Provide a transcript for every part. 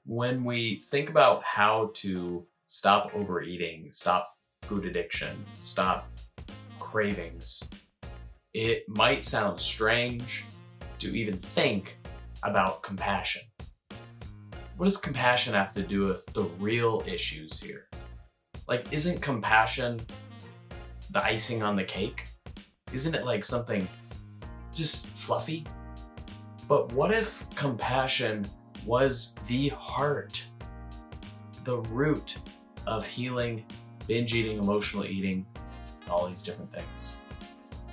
When we think about how to stop overeating, stop food addiction, stop cravings, it might sound strange to even think about compassion. What does compassion have to do with the real issues here? Like, isn't compassion the icing on the cake? Isn't it like something just fluffy? But what if compassion was the heart, the root of healing, binge eating, emotional eating, and all these different things?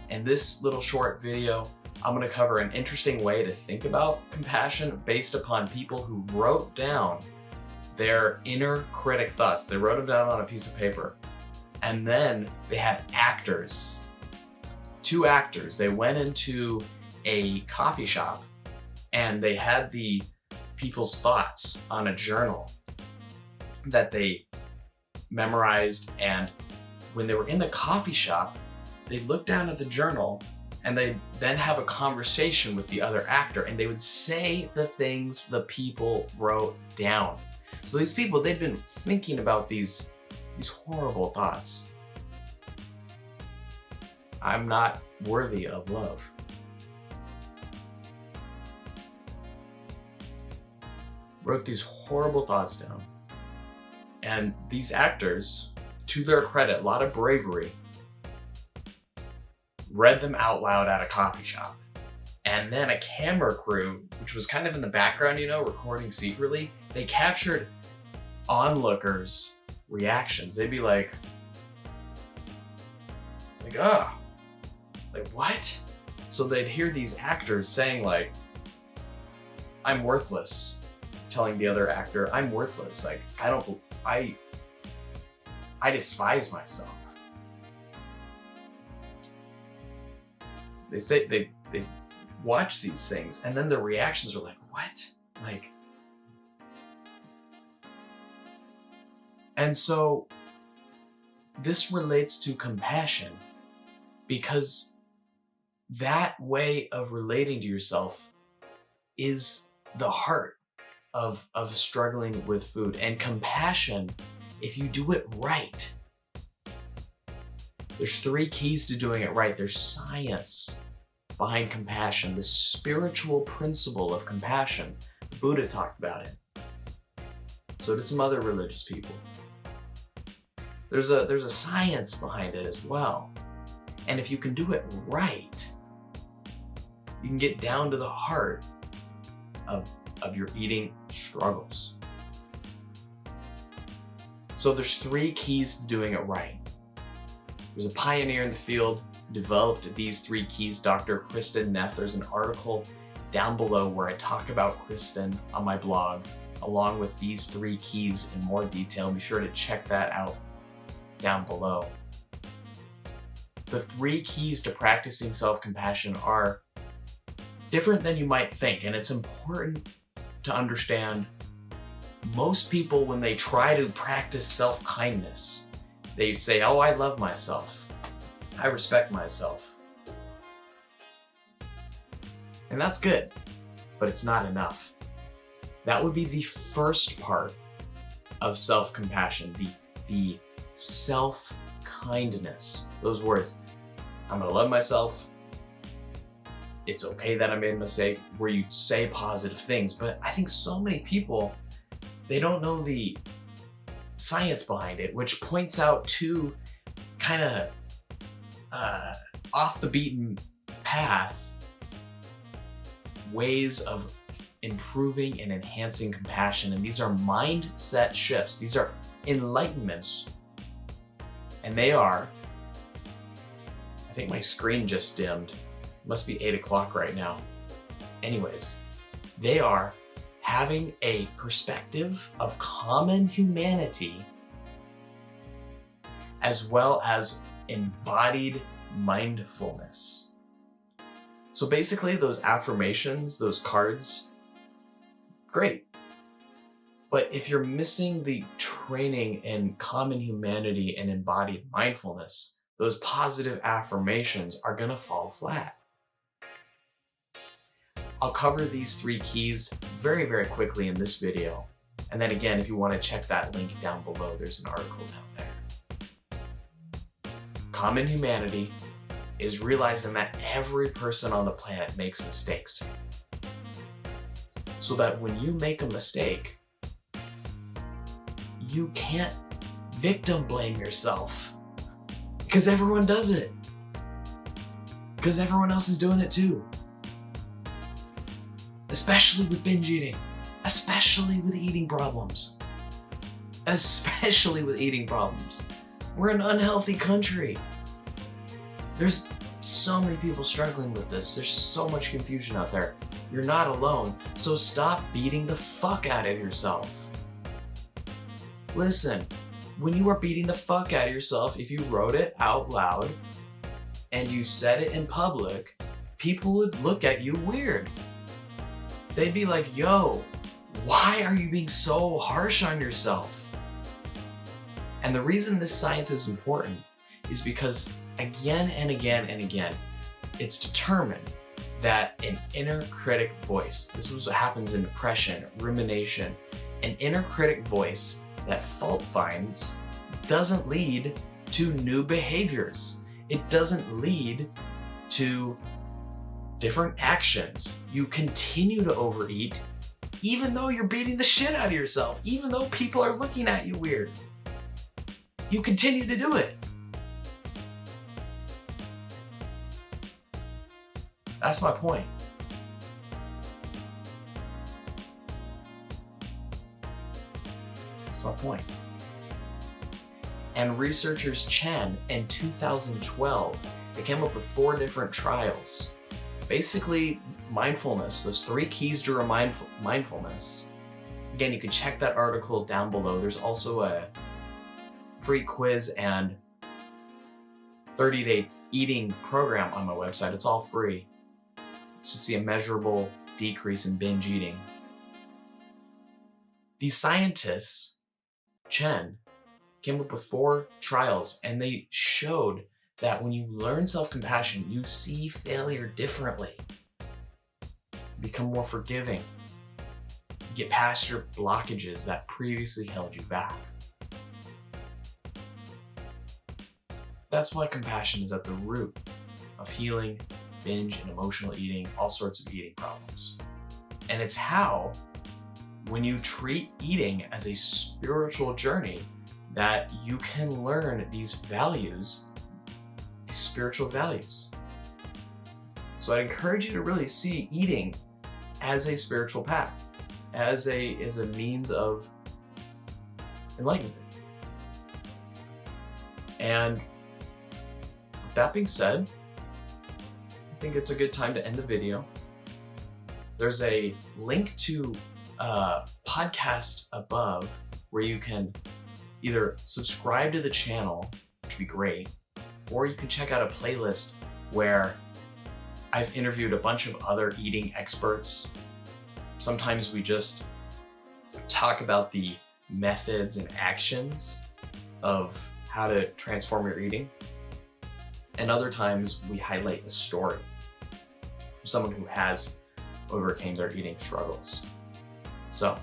In this little short video, I'm going to cover an interesting way to think about compassion based upon people who wrote down their inner critic thoughts. They wrote them down on a piece of paper. And then they had actors, two actors. They went into a coffee shop and they had the people's thoughts on a journal that they memorized. And when they were in the coffee shop, they looked down at the journal and they then have a conversation with the other actor, and they would say the things the people wrote down. So these people, they'd been thinking about these horrible thoughts. I'm not worthy of love. Wrote these horrible thoughts down. And these actors, to their credit, a lot of bravery, read them out loud at a coffee shop. And then a camera crew, which was kind of in the background, recording secretly, they captured onlookers' reactions. They'd be like, what? So they'd hear these actors saying like, I'm worthless. Telling the other actor, I'm worthless. Like, I despise myself. They say they watch these things and then their reactions are like, what? And so this relates to compassion, because that way of relating to yourself is the heart of struggling with food. And compassion, if you do it right, there's 3 keys to doing it right. There's science behind compassion, the spiritual principle of compassion. The Buddha talked about it. So did some other religious people. There's a science behind it as well. And if you can do it right, you can get down to the heart of your eating struggles. So there's 3 keys to doing it right. There's a pioneer in the field who developed these 3 keys, Dr. Kristen Neff. There's an article down below where I talk about Kristen on my blog, along with these 3 keys in more detail. Be sure to check that out down below. The 3 keys to practicing self-compassion are different than you might think, and it's important to understand. Most people, when they try to practice self-kindness, they say, oh, I love myself. I respect myself. And that's good, but it's not enough. That would be the first part of self-compassion, the self-kindness. Those words, I'm gonna love myself. It's okay that I made a mistake, where you say positive things. But I think so many people, they don't know the science behind it, which points out 2 kind of off the beaten path ways of improving and enhancing compassion. And these are mindset shifts. These are enlightenments. And they are, I think my screen just dimmed. It must be 8 o'clock right now. Anyways, they are having a perspective of common humanity, as well as embodied mindfulness. So basically, those affirmations, those cards, great. But if you're missing the training in common humanity and embodied mindfulness, those positive affirmations are gonna fall flat. I'll cover these 3 keys very, very quickly in this video. And then again, if you want to check that link down below, there's an article down there. Common humanity is realizing that every person on the planet makes mistakes. So that when you make a mistake, you can't victim blame yourself. Because everyone does it. Because everyone else is doing it too. Especially with binge eating. Especially with eating problems. Especially with eating problems. We're an unhealthy country. There's so many people struggling with this. There's so much confusion out there. You're not alone, so stop beating the fuck out of yourself. Listen, when you are beating the fuck out of yourself, if you wrote it out loud and you said it in public, people would look at you weird. They'd be like, yo, why are you being so harsh on yourself? And the reason this science is important is because again and again and again, it's determined that an inner critic voice, this is what happens in depression, rumination, an inner critic voice that fault finds doesn't lead to new behaviors. It doesn't lead to different actions. You continue to overeat even though you're beating the shit out of yourself, even though people are looking at you weird. You continue to do it. That's my point. That's my point. And researchers Chen in 2012, they came up with 4 different trials. Basically, mindfulness, those 3 keys to mindfulness. Again, you can check that article down below. There's also a free quiz and 30-day eating program on my website. It's all free. It's to see a measurable decrease in binge eating. These scientists, Chen, came up with 4 trials, and they showed that when you learn self-compassion, you see failure differently. You become more forgiving. You get past your blockages that previously held you back. That's why compassion is at the root of healing, binge and emotional eating, all sorts of eating problems. And it's how, when you treat eating as a spiritual journey, that you can learn these values, these spiritual values. So I'd encourage you to really see eating as a spiritual path, as a means of enlightenment. And with that being said, I think it's a good time to end the video. There's a link to a podcast above where you can either subscribe to the channel, which would be great, or you can check out a playlist where I've interviewed a bunch of other eating experts. Sometimes we just talk about the methods and actions of how to transform your eating. And other times we highlight a story from someone who has overcame their eating struggles. So,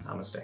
namaste.